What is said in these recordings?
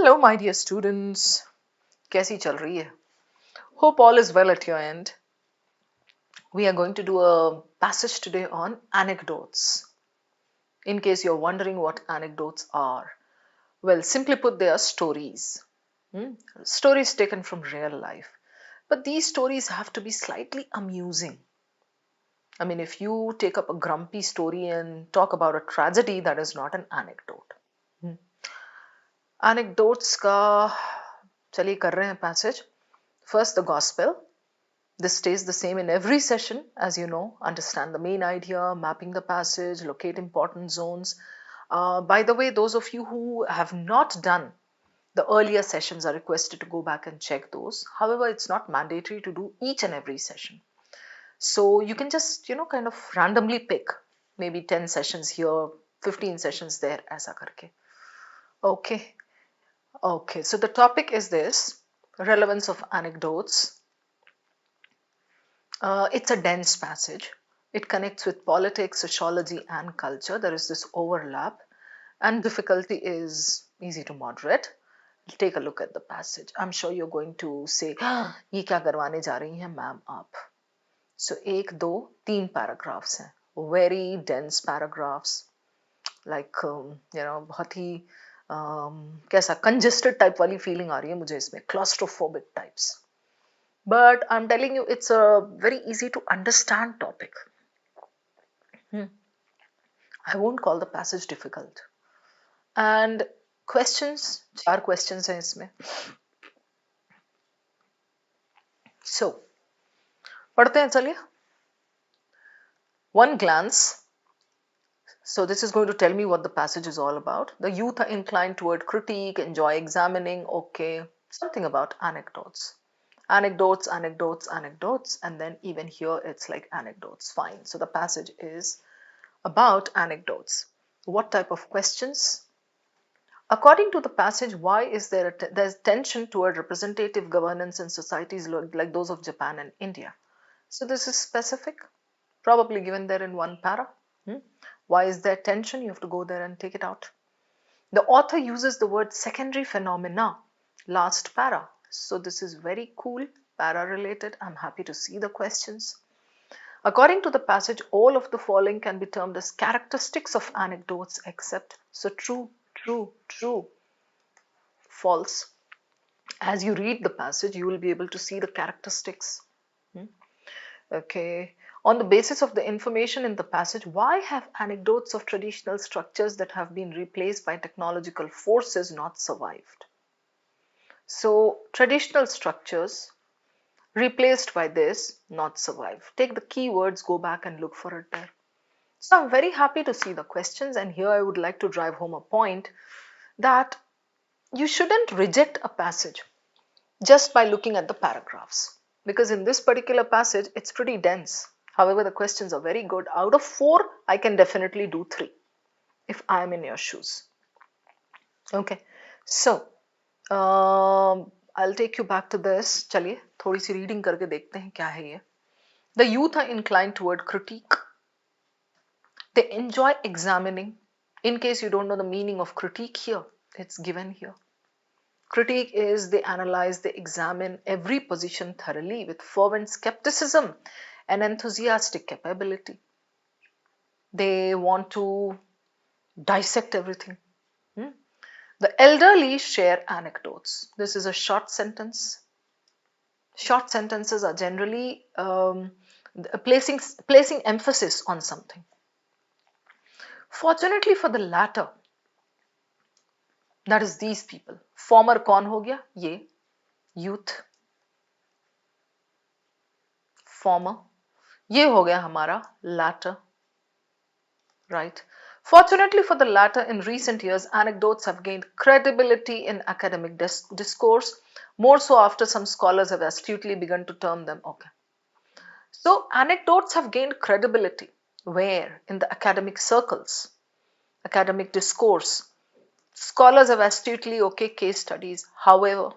Hello my dear students, कैसी चल रही है? Hope all is well at your end. We are going to do a passage today on anecdotes. In case you're wondering what anecdotes are, well, simply put, they are stories. Stories taken from real life. But these stories have to be slightly amusing. I mean, if you take up a grumpy story and talk about a tragedy, that is not an anecdote. Anecdotes का चलिए कर रहे हैं passage. First, the gospel. This stays the same in every session, as you know. Understand the main idea, mapping the passage, locate important zones. By the way, those of you who have not done the earlier sessions are requested to go back and check those. However, it's not mandatory to do each and every session. So you can just, kind of randomly pick maybe 10 sessions here, 15 sessions there, aisa karke. Okay, so the topic is this, relevance of anecdotes. It's a dense passage. It connects with politics, sociology, and culture. There is this overlap, and difficulty is easy to moderate. Take a look at the passage. I'm sure you're going to say, ये क्या करवाने जा रही हैं ma'am आप? So 1, 2, 3 paragraphs हैं. Very dense paragraphs. Like, बहुत ही कैसा congested type वाली feeling आ रही है मुझे इसमें, claustrophobic types. But I'm telling you, it's a very easy to understand topic. I won't call the passage difficult. And questions, 4 questions हैं इसमें. So, पढ़ते हैं चलिए. One glance. So this is going to tell me what the passage is all about. The youth are inclined toward critique, enjoy examining. Okay, something about anecdotes. Anecdotes, and then even here it's like anecdotes. Fine. So the passage is about anecdotes. What type of questions? According to the passage, why is there's tension toward representative governance in societies like those of Japan and India? So this is specific, probably given there in one para. Why is there tension? You have to go there and take it out. The author uses the word secondary phenomena, last para. So this is very cool, para related. I'm happy to see the questions. According to the passage, all of the following can be termed as characteristics of anecdotes except. So true, false. As you read the passage, you will be able to see the characteristics. Okay. On the basis of the information in the passage, why have anecdotes of traditional structures that have been replaced by technological forces not survived? So traditional structures replaced by this not survive. Take the keywords, go back and look for it there. So I'm very happy to see the questions, and here I would like to drive home a point that you shouldn't reject a passage just by looking at the paragraphs, because in this particular passage it's pretty dense. However, the questions are very good. Out of 4, I can definitely do 3 if I am in your shoes. Okay, so I'll take you back to this. चलिए थोड़ी सी reading करके देखते हैं क्या है ये. The youth are inclined toward critique. They enjoy examining. In case you don't know the meaning of critique here, it's given here. Critique is they analyze, they examine every position thoroughly with fervent skepticism and enthusiastic capability. They want to dissect everything. The elderly share anecdotes. This is a short sentence. Short sentences are generally placing emphasis on something. Fortunately for the latter, that is these people. Former कौन हो गया? ये youth. Former. ये हो गया हमारा latter. Right. Fortunately for the latter, in recent years, anecdotes have gained credibility in academic discourse, more so after some scholars have astutely begun to term them. Okay. So anecdotes have gained credibility. Where? In the academic circles, academic discourse. Scholars have astutely, case studies. However,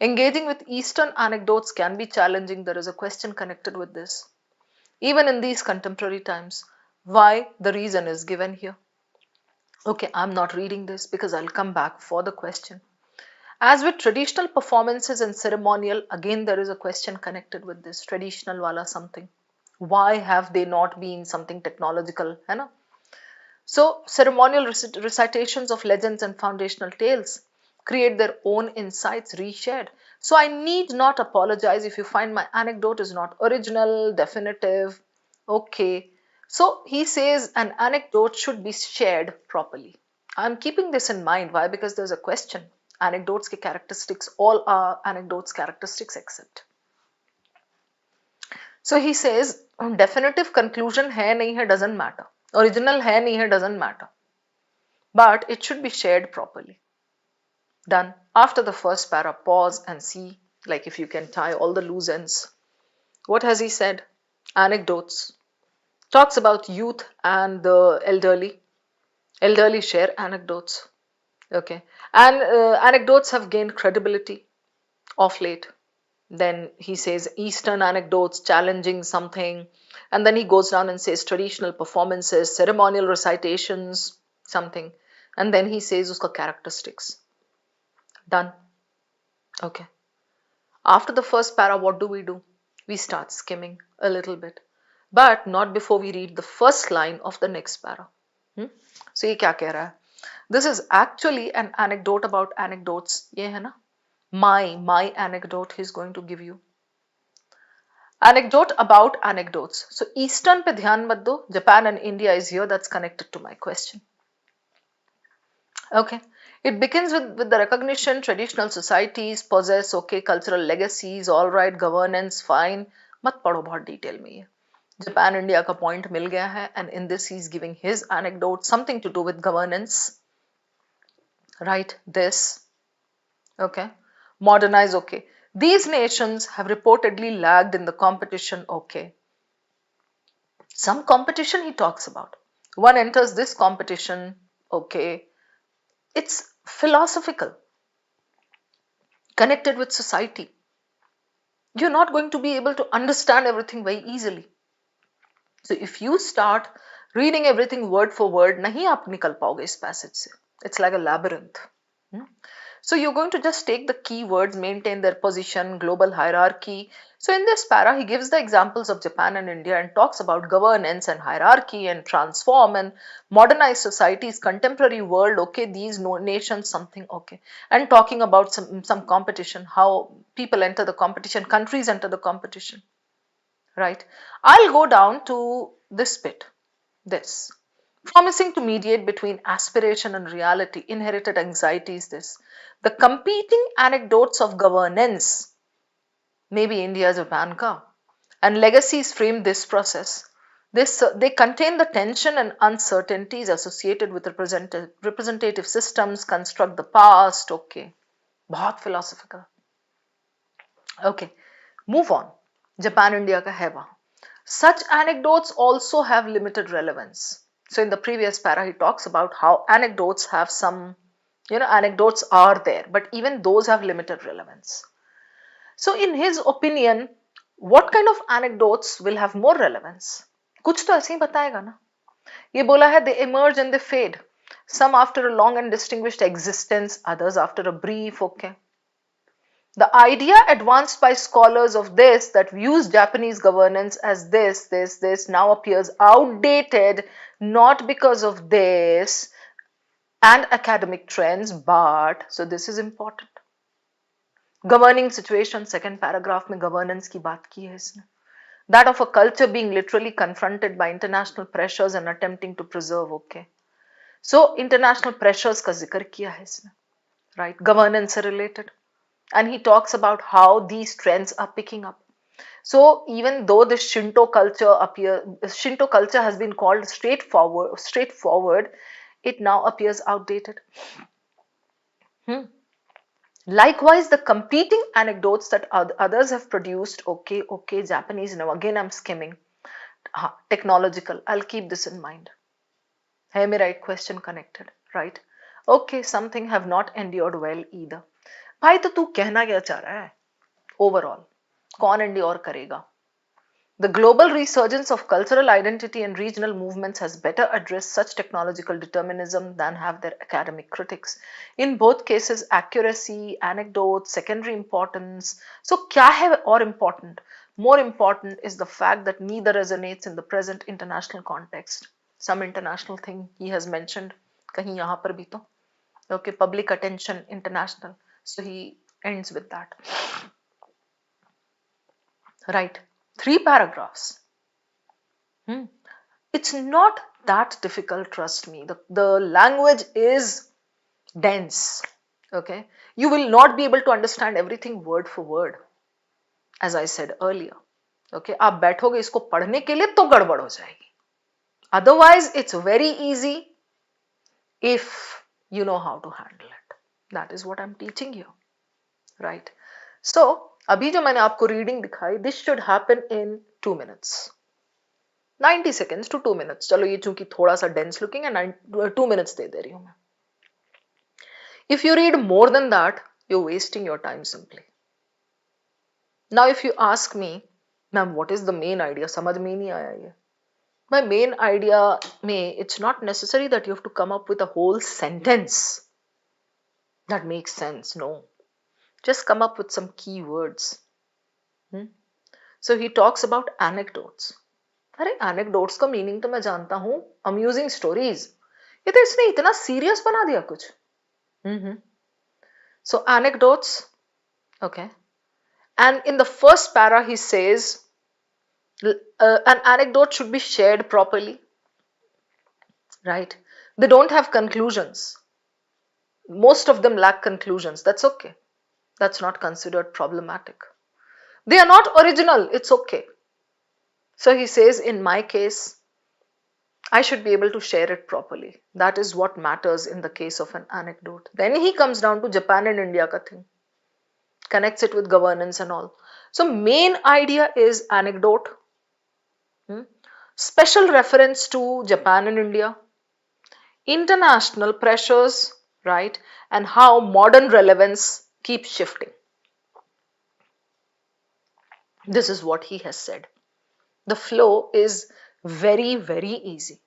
engaging with Eastern anecdotes can be challenging. There is a question connected with this. Even in these contemporary times. Why? The reason is given here. Okay, I'm not reading this because I'll come back for the question. As with traditional performances and ceremonial, again there is a question connected with this traditional wala something. Why have they not been something technological? है ना? So ceremonial recitations of legends and foundational tales create their own insights reshared. So I need not apologize if you find my anecdote is not original, definitive. Okay. So he says an anecdote should be shared properly. I'm keeping this in mind. Why? Because there's a question. Anecdotes के characteristics, all are anecdotes characteristics except. So he says definitive conclusion है नहीं है doesn't matter. Original है नहीं है doesn't matter. But it should be shared properly. Done. After the first para, pause and see, like if you can tie all the loose ends. What has he said? Anecdotes. Talks about youth and the elderly. Elderly share anecdotes. Okay. And anecdotes have gained credibility of late. Then he says Eastern anecdotes challenging something. And then he goes down and says traditional performances, ceremonial recitations, something. And then he says uska characteristics. Done. Okay. After the first para, what do? We start skimming a little bit, but not before we read the first line of the next para. So ये क्या कह रहा है? This is actually an anecdote about anecdotes. ये है ना? My anecdote he's going to give you. Anecdote about anecdotes. So Eastern पे ध्यान मत दो. Japan and India is here. That's connected to my question. Okay. It begins with the recognition traditional societies possess cultural legacies, all right, governance, fine. मत पढ़ो बहुत detail में ये. Japan India का point मिल गया है, and in this he is giving his anecdote, something to do with governance. Right, this. Okay. Modernize, okay. These nations have reportedly lagged in the competition, okay. Some competition he talks about. One enters this competition, okay. It's philosophical, connected with society. You're not going to be able to understand everything very easily. So if you start reading everything word for word, nahi aap nikal paoge is passage se. It's like a labyrinth. So you're going to just take the keywords, maintain their position, global hierarchy. So in this para, he gives the examples of Japan and India and talks about governance and hierarchy and transform and modernize societies, contemporary world, okay, these nations, something, okay. And talking about some competition, how people enter the competition, countries enter the competition, right? I'll go down to this bit, this. Promising to mediate between aspiration and reality, inherited anxieties, this. The competing anecdotes of governance, maybe India, Japan ka, and legacies frame this process. They contain the tension and uncertainties associated with representative systems, construct the past, okay. बहुत philosophical. Okay, move on. Japan, India ka hai wahan. Such anecdotes also have limited relevance. So in the previous para, he talks about how anecdotes have some, anecdotes are there, but even those have limited relevance. So in his opinion, what kind of anecdotes will have more relevance? कुछ तो ऐसे ही बताएगा ना. ये बोला है they emerge and they fade. Some after a long and distinguished existence, others after a brief, okay. The idea advanced by scholars of this that views Japanese governance as this now appears outdated, not because of this and academic trends, but, so this is important. Governing situation, second paragraph में governance की बात की है इसने. That of a culture being literally confronted by international pressures and attempting to preserve, okay. So international pressures का जिक्र किया है इसने, right? Governance से related. And he talks about how these trends are picking up. So even though the Shinto culture has been called straightforward, it now appears outdated. Likewise, the competing anecdotes that others have produced, okay, Japanese, now again I'm skimming, technological, I'll keep this in mind. Hai mera ek question connected, right? Okay, something have not endured well either. भाई तो तू कहना क्या चाह रहा है overall कौन endure करेगा? The global resurgence of cultural identity and regional movements has better addressed such technological determinism than have their academic critics. In both cases, accuracy, anecdotes, secondary importance. So, kya hai or important? More important is the fact that neither resonates in the present international context. Some international thing he has mentioned, kahin yahan par bhi to. Okay, public attention, international. So he ends with that. Right, 3 paragraphs. It's not that difficult, trust me. The language is dense. Okay, you will not be able to understand everything word for word, as I said earlier. Okay, आप बैठोगे इसको पढ़ने के लिए तो गड़बड़ हो जाएगी. Otherwise, it's very easy if you know how to handle it. That is what I'm teaching you. Right. So, अभी जो मैंने आपको रीडिंग दिखाई, this should happen in 2 minutes. 90 seconds to 2 minutes. चलो ये चूंकि थोड़ा सा dense looking है, 2 minutes दे रही हूं मैं. If you read more than that, you're wasting your time simply. Now, if you ask me, ma'am, what is the main idea? समझ में नहीं आया ये. My main idea में, it's not necessary that you have to come up with a whole sentence that makes sense. No. Just come up with some key words. So he talks about anecdotes. अरे anecdotes का meaning तो मैं जानता हूँ, amusing stories. ये तो इसने इतना सीरियस बना दिया कुछ. So anecdotes, okay. And in the first para he says an anecdote should be shared properly. Right? They don't have conclusions. Most of them lack conclusions. That's okay. That's not considered problematic. They are not original. It's okay. So he says, in my case, I should be able to share it properly. That is what matters in the case of an anecdote. Then he comes down to Japan and India ka thing. Connects it with governance and all. So main idea is anecdote. Special reference to Japan and India. International pressures, right? And how modern relevance keeps shifting. This is what he has said. The flow is very, very easy.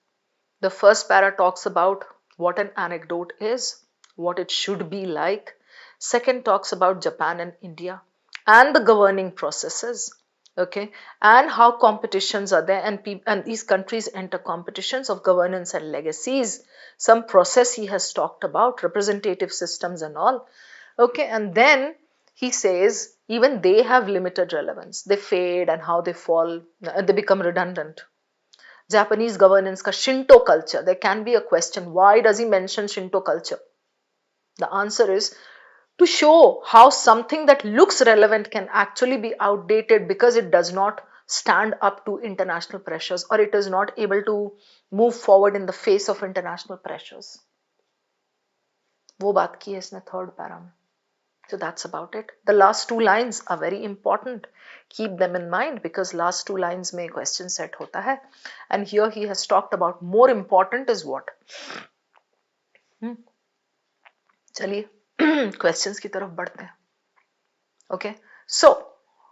The first para talks about what an anecdote is, what it should be like. Second talks about Japan and India and the governing processes, okay, and how competitions are there, and these countries enter competitions of governance and legacies. Some process he has talked about, representative systems and all, okay, and then he says even they have limited relevance. They fade and how they fall, they become redundant. Japanese governance ka Shinto culture. There can be a question, why does he mention Shinto culture? The answer is to show how something that looks relevant can actually be outdated because it does not stand up to international pressures, or it is not able to move forward in the face of international pressures. वो बात की है इसने third para में. So that's about it. The last 2 lines are very important. Keep them in mind because last 2 lines में question set होता है. And here he has talked about more important is what? चलिए questions की तरफ बढ़ते हैं. Okay. So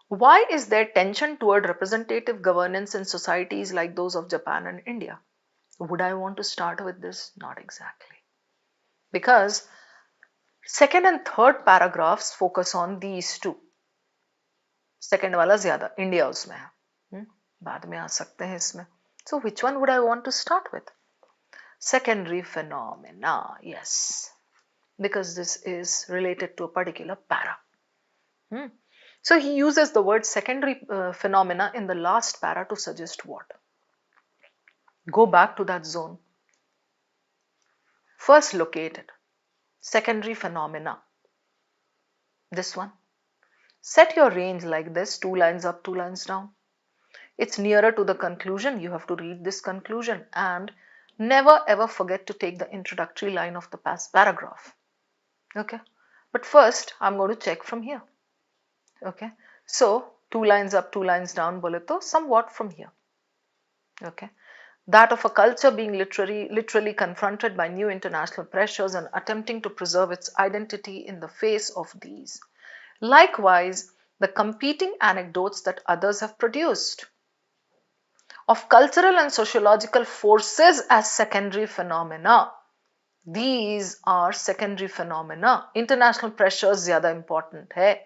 why is there tension toward representative governance in societies like those of Japan and India? Would I want to start with this? Not exactly. Because second and third paragraphs focus on these two. Second वाला ज़्यादा, India उसमें है, बाद में आ सकते हैं इसमें. So which one would I want to start with? Secondary phenomena, yes, because this is related to a particular para. So he uses the word secondary phenomena in the last para to suggest what? Go back to that zone. First locate it. Secondary phenomena. This one. Set your range like this, 2 lines up, 2 lines down. It's nearer to the conclusion. You have to read this conclusion and never ever forget to take the introductory line of the past paragraph. Okay. But first, I'm going to check from here. Okay. So, 2 lines up, 2 lines down, bole to somewhat from here. Okay. That of a culture being literally confronted by new international pressures and attempting to preserve its identity in the face of these. Likewise, the competing anecdotes that others have produced. of cultural and sociological forces as secondary phenomena. These are secondary phenomena. International pressures ज़्यादा important है.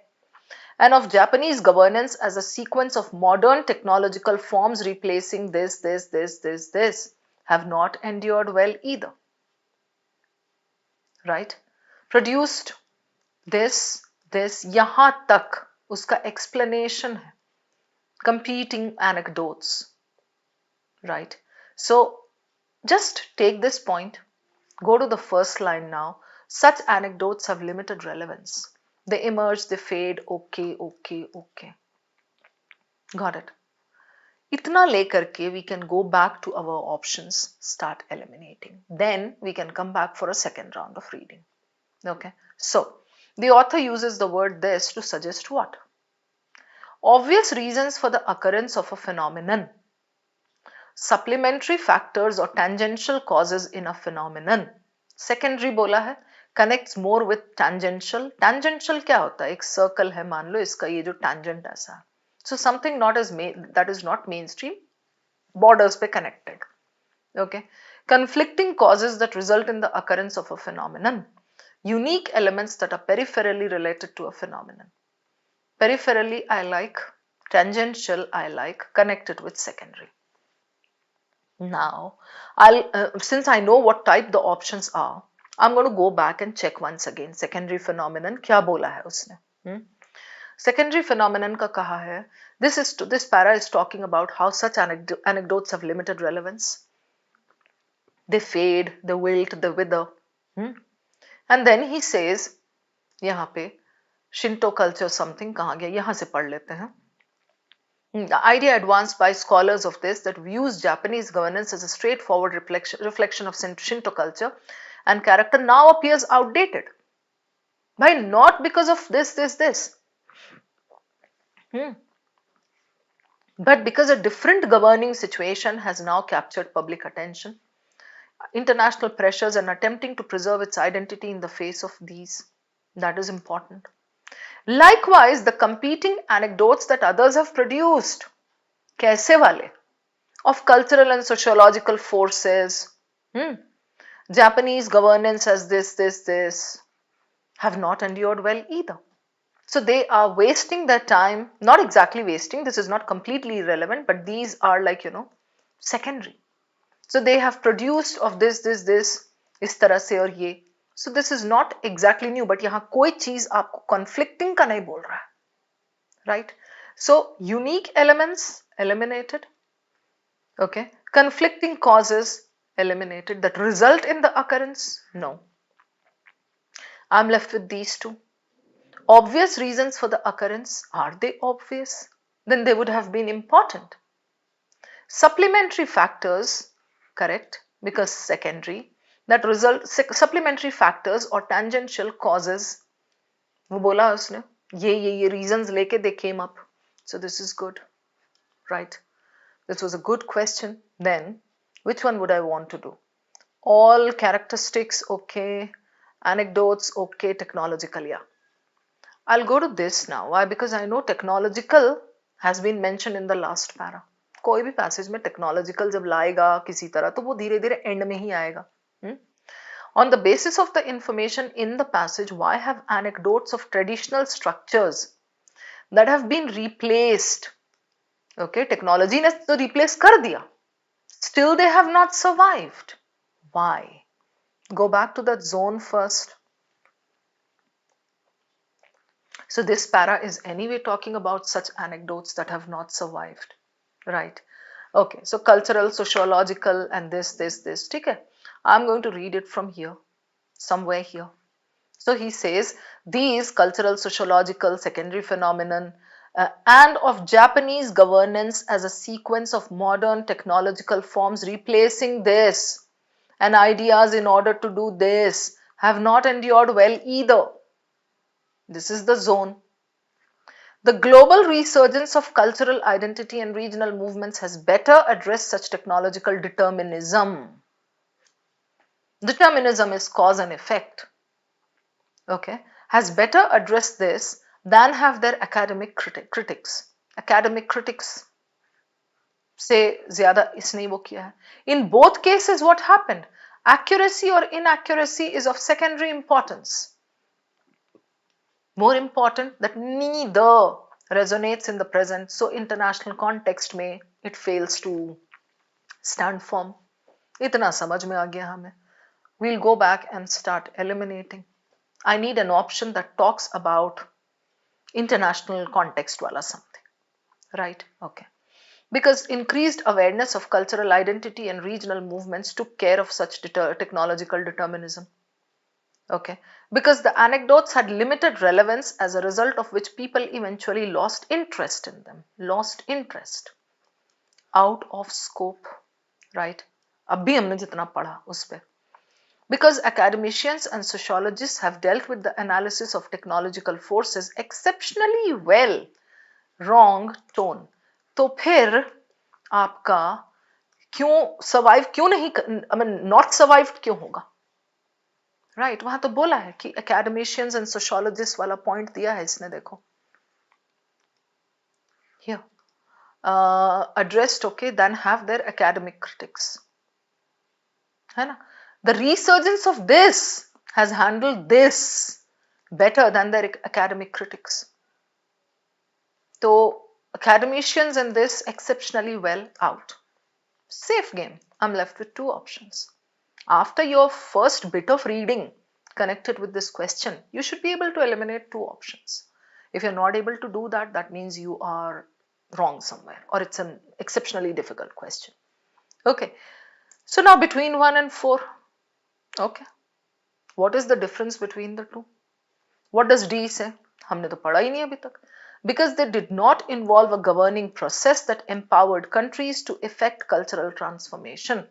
And of Japanese governance as a sequence of modern technological forms replacing this, have not endured well either. Right? Produced this, यहाँ तक उसका explanation है. Competing anecdotes. Right? So, just take this point. Go to the first line now. Such anecdotes have limited relevance. They emerge, they fade, okay. Got it. Itna lekar ke we can go back to our options, start eliminating. Then we can come back for a second round of reading. Okay. So, the author uses the word this to suggest what? Obvious reasons for the occurrence of a phenomenon. Supplementary factors or tangential causes in a phenomenon. Secondary बोला है, connects more with tangential. Tangential क्या होता है? एक circle है, मान लो इसका ये जो tangent ऐसा है. So something that is not mainstream, borders पे connected. Okay. Conflicting causes that result in the occurrence of a phenomenon. Unique elements that are peripherally related to a phenomenon. Peripherally I like, tangential I like, connected with secondary. Now, since I know what type the options are, I'm going to go back and check once again. Secondary phenomenon, क्या बोला है उसने? Secondary phenomenon का कहा है. This para is talking about how such anecdotes have limited relevance. They fade, they wilt, they wither. And then he says, यहाँ पे Shinto culture something कहाँ गया? यहाँ से पढ़ लेते हैं. The idea advanced by scholars of this that views Japanese governance as a straightforward reflection of Shinto culture and character now appears outdated. Why? Not because of this. But because a different governing situation has now captured public attention, international pressures and attempting to preserve its identity in the face of these. That is important. Likewise, the competing anecdotes that others have produced, कैसे वाले, of cultural and sociological forces, Japanese governance as this, have not endured well either. So they are wasting their time, not exactly wasting, this is not completely irrelevant, but these are like, secondary. So they have produced of this, इस तरह से और ये. So this is not exactly new, but यहाँ कोई चीज आपको conflicting का नहीं बोल रहा है. Right? So unique elements eliminated. Okay. Conflicting causes eliminated that result in the occurrence? No. I'm left with these two. Obvious reasons for the occurrence, are they obvious? Then they would have been important. Supplementary factors, correct, because secondary, that result, supplementary factors or tangential causes, वो बोला उसने, ये reasons लेके they came up. So this is good, right? This was a good question. Then, which one would I want to do? All characteristics, okay. Anecdotes, okay. Technological, yeah. I'll go to this now. Why? Because I know technological has been mentioned in the last para. कोई भी passage में technological जब लाएगा किसी तरह तो वो धीरे धीरे end में ही आएगा. On the basis of the information in the passage, why have anecdotes of traditional structures that have been replaced? Okay, technology ने तो replace कर दिया. Still they have not survived. Why? Go back to that zone first. So this para is anyway talking about such anecdotes that have not survived. Right? Okay, so cultural, sociological and this. ठीक है? I'm going to read it from here, somewhere here. So he says, these cultural, sociological, secondary phenomenon and of Japanese governance as a sequence of modern technological forms replacing this and ideas in order to do this have not endured well either. This is the zone. The global resurgence of cultural identity and regional movements has better addressed such technological determinism. Determinism is cause and effect. Okay, has better addressed this than have their academic critics. Academic critics. से ज्यादा इसने वो किया है. In both cases what happened? Accuracy or inaccuracy is of secondary importance. More important that neither resonates in the present, so international context में it fails to stand firm. इतना समझ में आ गया हमें. We'll go back and start eliminating. I need an option that talks about international context wala something, right? Okay. Because increased awareness of cultural identity and regional movements took care of such technological determinism. Okay. Because the anecdotes had limited relevance, as a result of which people eventually lost interest in them. Lost interest. Out of scope, right? अब भी हमने जितना पढ़ा उस पे. Because academicians and sociologists have dealt with the analysis of technological forces exceptionally well. Wrong tone. तो फिर आपका क्यों सर्वाइव क्यों नहीं, आई मीन नॉट सर्वाइव्ड क्यों होगा? राइट, वहां तो बोला है कि academicians and sociologists वाला पॉइंट दिया है इसने, देखो here addressed, okay, than have their academic critics, है ना? The resurgence of this has handled this better than their academic critics. So academicians in this exceptionally well out. Safe game. I'm left with two options. After your first bit of reading connected with this question, you should be able to eliminate two options. If you're not able to do that, that means you are wrong somewhere, or it's an exceptionally difficult question. Okay. So now between 1 and 4, okay, what is the difference between the two? What does D say? हमने तो पढ़ा ही नहीं अभी तक. Because they did not involve a governing process that empowered countries to effect cultural transformation.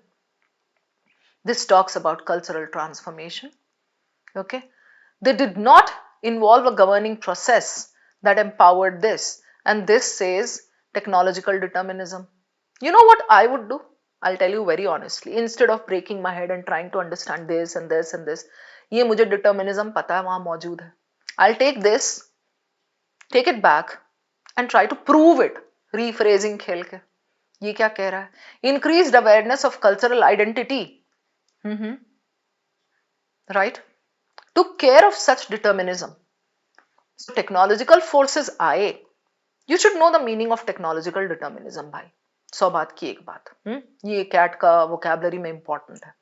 This talks about cultural transformation. Okay, they did not involve a governing process that empowered this, and this says technological determinism. You know what I would do? I'll tell you very honestly, instead of breaking my head and trying to understand this and this and this, ये मुझे determinism पता है वहां मौजूद है. I'll take this, take it back and try to prove it. Rephrasing खेल के, ये क्या कह रहा है? Increased awareness of cultural identity, right, took care of such determinism. So technological forces आए. You should know the meaning of technological determinism भाई. 100 बात की एक बात. ये कैट का vocabulary में important है.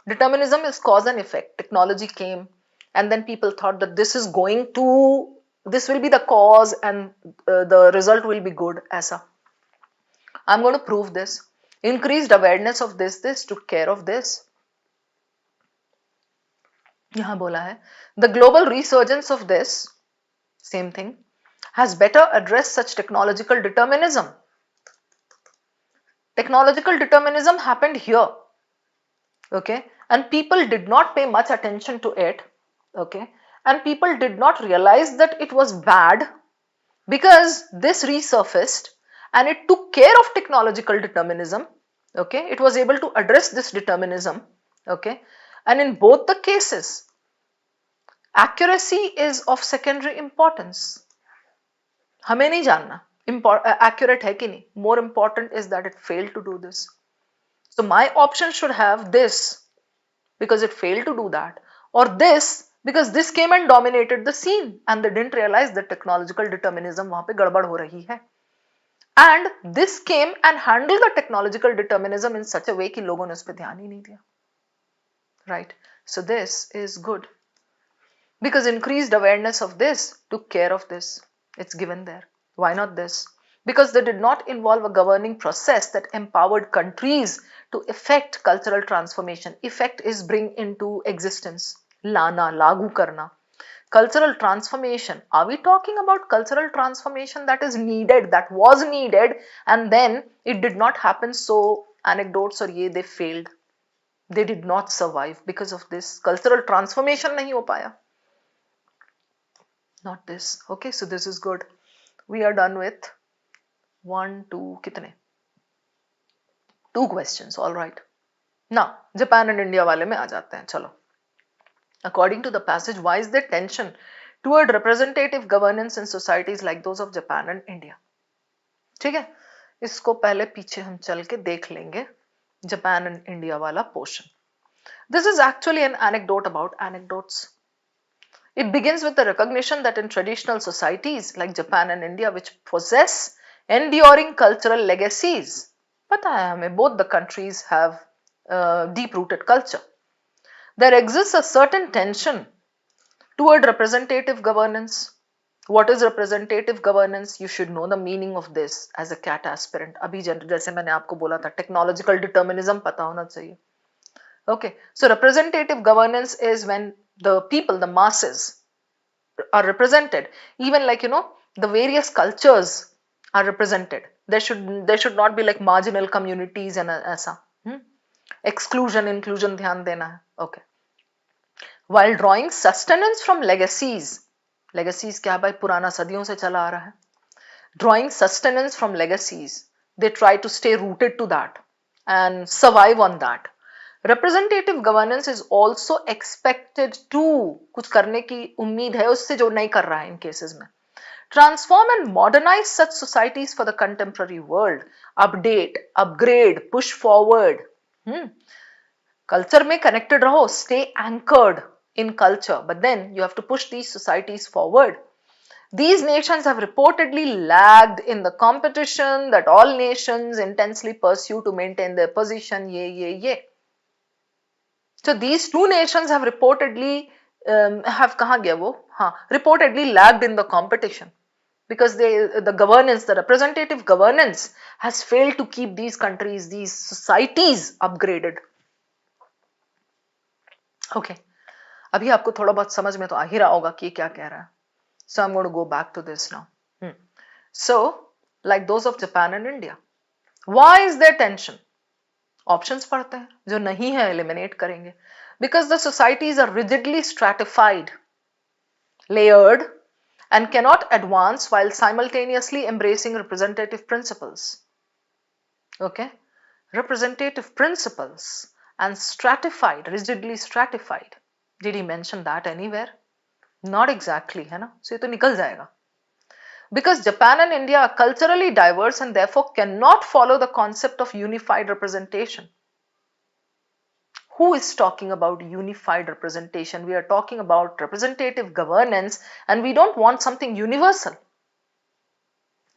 Determinism is cause and effect. Technology came and then people thought that this will be the cause and the result will be good. ऐसा. I'm going to prove this. Increased awareness of this took care of this. यहाँ बोला है the global resurgence of this, same thing, has better addressed such technological determinism. Technological determinism happened here, okay, and people did not pay much attention to it, okay, and people did not realize that it was bad because this resurfaced and it took care of technological determinism, okay, it was able to address this determinism, okay, and in both the cases accuracy is of secondary importance. हमें नहीं जानना accurate है कि नहीं. More important is that it failed to do this. So my option should have this because it failed to do that, or this because this came and dominated the scene and they didn't realize that technological determinism वहां पे गड़बड़ हो रही है. And this came and handled the technological determinism in such a way कि लोगों ने उस पर ध्यान ही नहीं दिया. Right? So this is good. Because increased awareness of this took care of this. It's given there. Why not this? Because they did not involve a governing process that empowered countries to effect cultural transformation. Effect is bring into existence. Lana, lagu karna. Cultural transformation. Are we talking about cultural transformation that is needed, that was needed, and then it did not happen, so anecdotes or ye, they failed. They did not survive because of this. Cultural transformation nahi ho paya. Not this. Okay, so this is good. We are done with 1, 2, kitne? 2 questions, all right. Now, Japan and India वाले में आ जाते हैं, चलो. According to the passage, why is there tension toward representative governance in societies like those of Japan and India? ठीक है? इसको पहले पीछे हम चल के देख लेंगे, जापान एंड इंडिया वाला portion. This is actually an anecdote about anecdotes. It begins with the recognition that in traditional societies like Japan and India, which possess enduring cultural legacies, पता है हमें, both the countries have deep-rooted culture. There exists a certain tension toward representative governance. What is representative governance? You should know the meaning of this as a CAT aspirant. अभी जैसे मैंने आपको बोला था, technological determinism पता होना चाहिए. Okay, so representative governance is when the people, the masses are represented, even like, the various cultures are represented. There should not be like marginal communities and aisa. Exclusion, inclusion ध्यान देना है. Okay. While drawing sustenance from legacies क्या भाई, पुराना सदियों से चला आ रहा है. Drawing sustenance from legacies, they try to stay rooted to that and survive on that. Representative governance is also expected to, कुछ करने की उम्मीद है उससे जो नहीं कर रहा है इन केसेस में. Transform and modernize such societies for the contemporary world. Update, upgrade, push forward. Culture में connected रहो, stay anchored in culture, but then you have to push these societies forward. These nations have reportedly lagged in the competition that all nations intensely pursue to maintain their position. ये. So these two nations have reportedly reportedly lagged in the competition because the governance, the representative governance has failed to keep these countries, these societies upgraded. Okay, अभी आपको थोड़ा बहुत समझ में तो आ ही रहा होगा कि क्या कह रहा है. So I'm going to go back to this now. So like those of Japan and India, why is there tension? Options पढ़ते हैं, जो नहीं है eliminate करेंगे. Because the societies are rigidly stratified, layered, and cannot advance while simultaneously embracing representative principles. Okay, representative principles and stratified, rigidly stratified. Did he mention that anywhere? Not exactly, है ना? So ये तो निकल जाएगा. Because Japan and India are culturally diverse and therefore cannot follow the concept of unified representation. Who is talking about unified representation? We are talking about representative governance and we don't want something universal.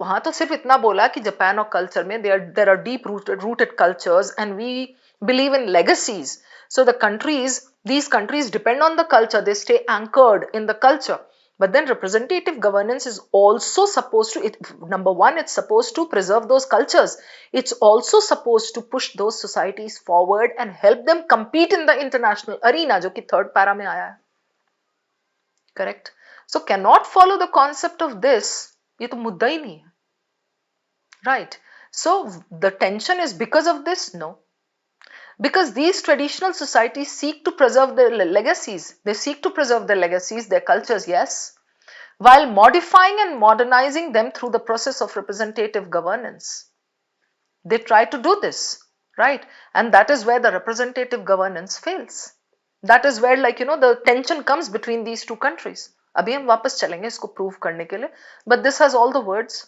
वहां तो सिर्फ इतना बोला कि Japan और culture में there are deep rooted cultures and we believe in legacies. So these countries depend on the culture, they stay anchored in the culture. But then representative governance is also supposed to, number one, it's supposed to preserve those cultures. It's also supposed to push those societies forward and help them compete in the international arena, जो कि third para में आया है. Correct? So cannot follow the concept of this, ये तो मुद्दा ही नहीं है. Right? So the tension is because of this? No. Because these traditional societies seek to preserve their legacies. They seek to preserve their legacies, their cultures, yes, while modifying and modernizing them through the process of representative governance. They try to do this, right? And that is where the representative governance fails. That is where, like, the tension comes between these two countries. अभी हम वापस चलेंगे इसको prove करने के लिए, but this has all the words.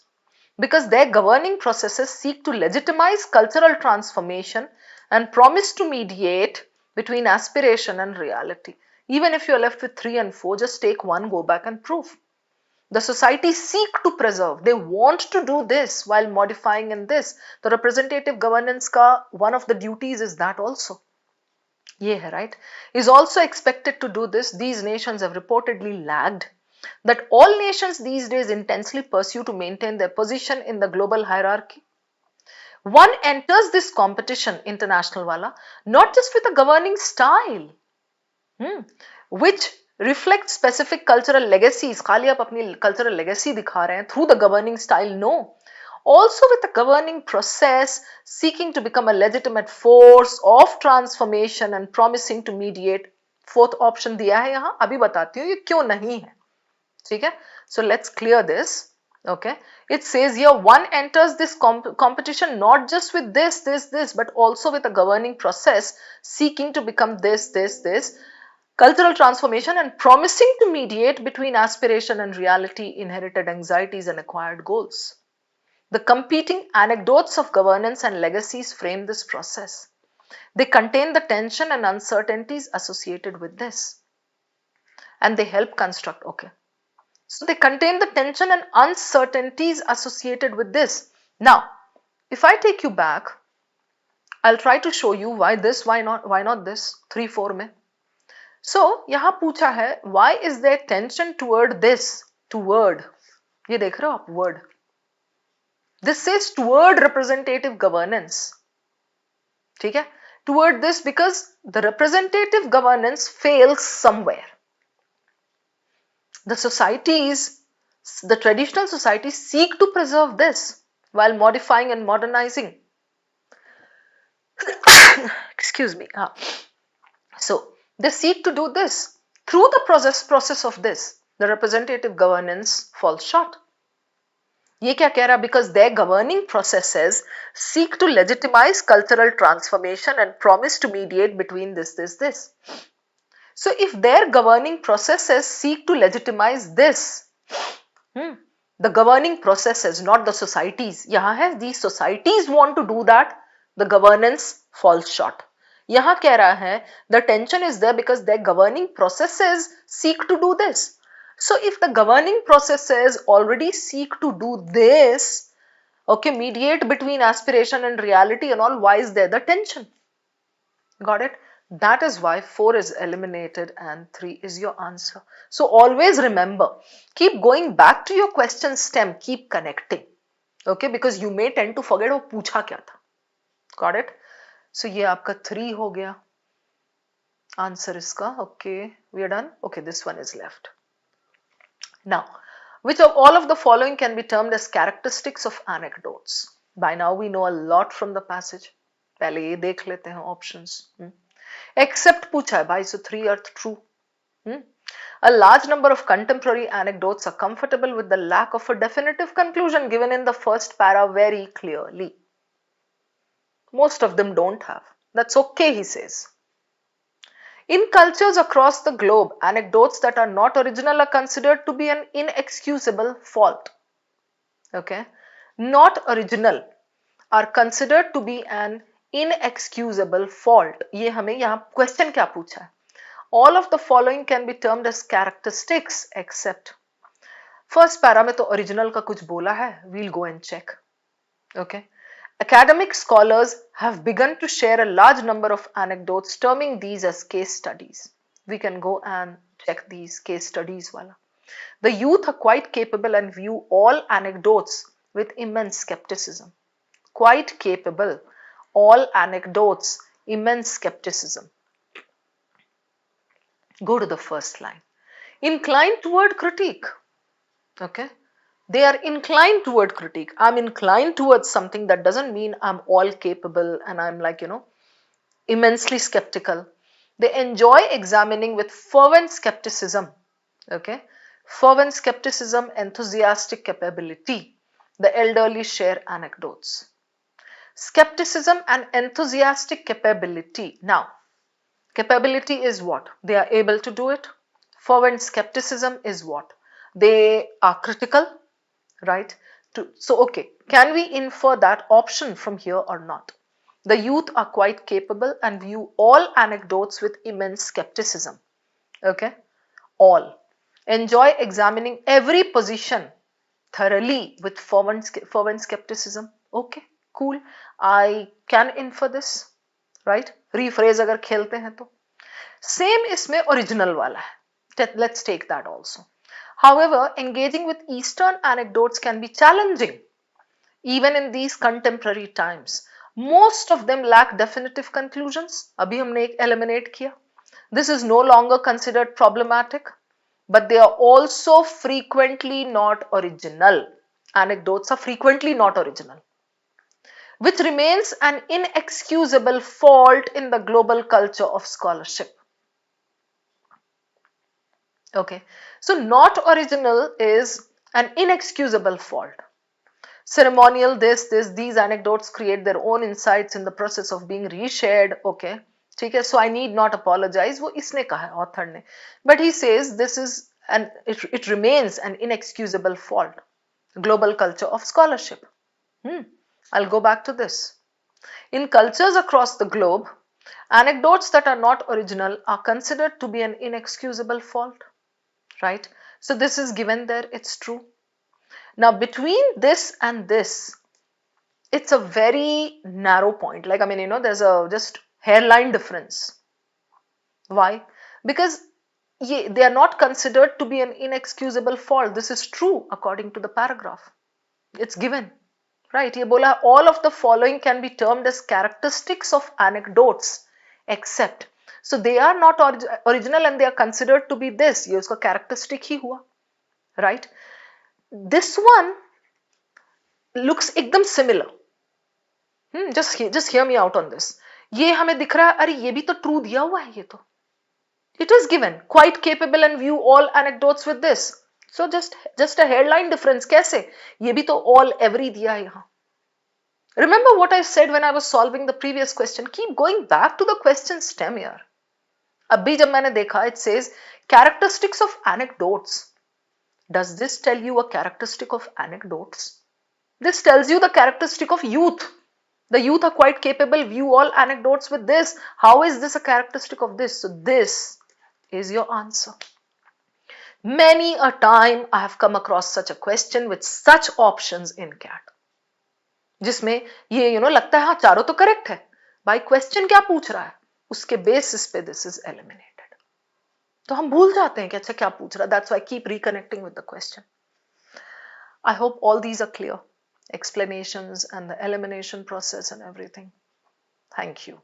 Because their governing processes seek to legitimize cultural transformation and promise to mediate between aspiration and reality. Even if you're left with 3 and 4, just take one, go back and prove. The societies seek to preserve, they want to do this while modifying in this. The representative governance ka one of the duties is that also. Yeah, right? Is also expected to do this. These nations have reportedly lagged. That all nations these days intensely pursue to maintain their position in the global hierarchy. One enters this competition, international wala, not just with a governing style, which reflects specific cultural legacies. खाली आप अपनी cultural legacy दिखा रहे हैं through the governing style, no. Also with a governing process seeking to become a legitimate force of transformation and promising to mediate. Fourth option दिया है यहाँ, अभी बताती हूँ ये क्यों नहीं है. ठीक है? So let's clear this. Okay, it says here one enters this competition not just with this, but also with a governing process seeking to become this, cultural transformation and promising to mediate between aspiration and reality, inherited anxieties and acquired goals. The competing anecdotes of governance and legacies frame this process. They contain the tension and uncertainties associated with this, and they help construct, okay. So they contain the tension and uncertainties associated with this. Now, if I take you back, I'll try to show you why this, why not this, 3, 4 में. So, यहाँ पूछा है, why is there tension toward this, toward, ये देख रहे हो आप word. This says toward representative governance. ठीक है? Toward this because the representative governance fails somewhere. The societies, the traditional societies seek to preserve this while modifying and modernizing. Excuse me. So, they seek to do this. Through the process of this, the representative governance falls short. ये क्या कह रहा? Because their governing processes seek to legitimize cultural transformation and promise to mediate between this. So if their governing processes seek to legitimize this, the governing processes, not the societies, यहाँ है, these societies want to do that, the governance falls short. यहाँ कह रहा है, the tension is there because their governing processes seek to do this. So if the governing processes already seek to do this, okay, mediate between aspiration and reality and all, why is there the tension? Got it? That is why 4 is eliminated and 3 is your answer. So always remember, keep going back to your question stem, keep connecting, okay, because you may tend to forget वो पूछा क्या था. Got it? So ये आपका 3 हो गया. Answer इसका, okay, we are done. Okay, this one is left. Now, which of all of the following can be termed as characteristics of anecdotes? By now we know a lot from the passage. पहले ये देख लेते हैं options. Except पूछा है भाई, so 3 are true. A large number of contemporary anecdotes are comfortable with the lack of a definitive conclusion given in the first para very clearly. Most of them don't have. That's okay, he says. In cultures across the globe, anecdotes that are not original are considered to be an inexcusable fault. Okay? Not original are considered to be an inexcusable fault. ये हमें यहाँ question क्या पूछा है? All of the following can be termed as characteristics except. First para में तो original का कुछ बोला है. We'll go and check. Okay? Academic scholars have begun to share a large number of anecdotes, terming these as case studies. We can go and check these case studies. Wala. The youth are quite capable and view all anecdotes with immense skepticism. Quite capable. All anecdotes, immense skepticism. Go to the first line. Inclined toward critique. Okay. They are inclined toward critique. I'm inclined towards something. That doesn't mean I'm all capable and I'm like, immensely skeptical. They enjoy examining with fervent skepticism. Okay. Fervent skepticism, enthusiastic capability. The elderly share anecdotes. Skepticism and enthusiastic capability. Now, capability is what? They are able to do it. Fervent skepticism is what? They are critical. Right? So, okay, can we infer that option from here or not? The youth are quite capable and view all anecdotes with immense skepticism. Okay? All. Enjoy examining every position thoroughly with fervent skepticism. Okay, cool. I can infer this. Right? Rephrase अगर खेलते हैं तो. Same इसमें original वाला है. Let's take that also. However, engaging with Eastern anecdotes can be challenging, even in these contemporary times. Most of them lack definitive conclusions. अभी हमने एक eliminate किया. This is no longer considered problematic, but they are also frequently not original. Anecdotes are frequently not original, which remains an inexcusable fault in the global culture of scholarship. Okay, so not original is an inexcusable fault. Ceremonial these anecdotes create their own insights in the process of being reshared. Okay, ठीक है, so I need not apologize. वो इसने कहा है, author ने. But he says this is it remains an inexcusable fault. Global culture of scholarship. I'll go back to this. In cultures across the globe, anecdotes that are not original are considered to be an inexcusable fault, right? So this is given there, it's true. Now between this and this, it's a very narrow point. Like, I mean, you know, there's a just hairline difference. Why? Because they are not considered to be an inexcusable fault. This is true according to the paragraph. It's given. Right, ये बोला all of the following can be termed as characteristics of anecdotes except. So they are not original and they are considered to be this. ये उसका characteristic ही हुआ. Right. This one looks एकदम similar. Just hear me out on this. ये हमें दिख रहा है, अरे ये भी तो true दिया हुआ है ये तो. It is given, quite capable and view all anecdotes with this. So just a hairline difference. कैसे? ये भी तो all every दिया है यहाँ. Remember what I said when I was solving the previous question. Keep going back to the question stem here. अभी जब मैंने देखा, it says characteristics of anecdotes. Does this tell you a characteristic of anecdotes? This tells you the characteristic of youth. The youth are quite capable, view all anecdotes with this. How is this a characteristic of this? So this is your answer. Many a time I have come across such a question with such options in CAT. जिसमें ये लगता है हाँ चारों तो correct है, भाई question क्या पूछ रहा है, उसके बेसिस पे दिस इज एलिमिनेटेड. तो हम भूल जाते हैं कि अच्छा क्या पूछ रहा है. That's why keep reconnecting with the question. I hope all these are clear, explanations and the elimination process and everything. Thank you.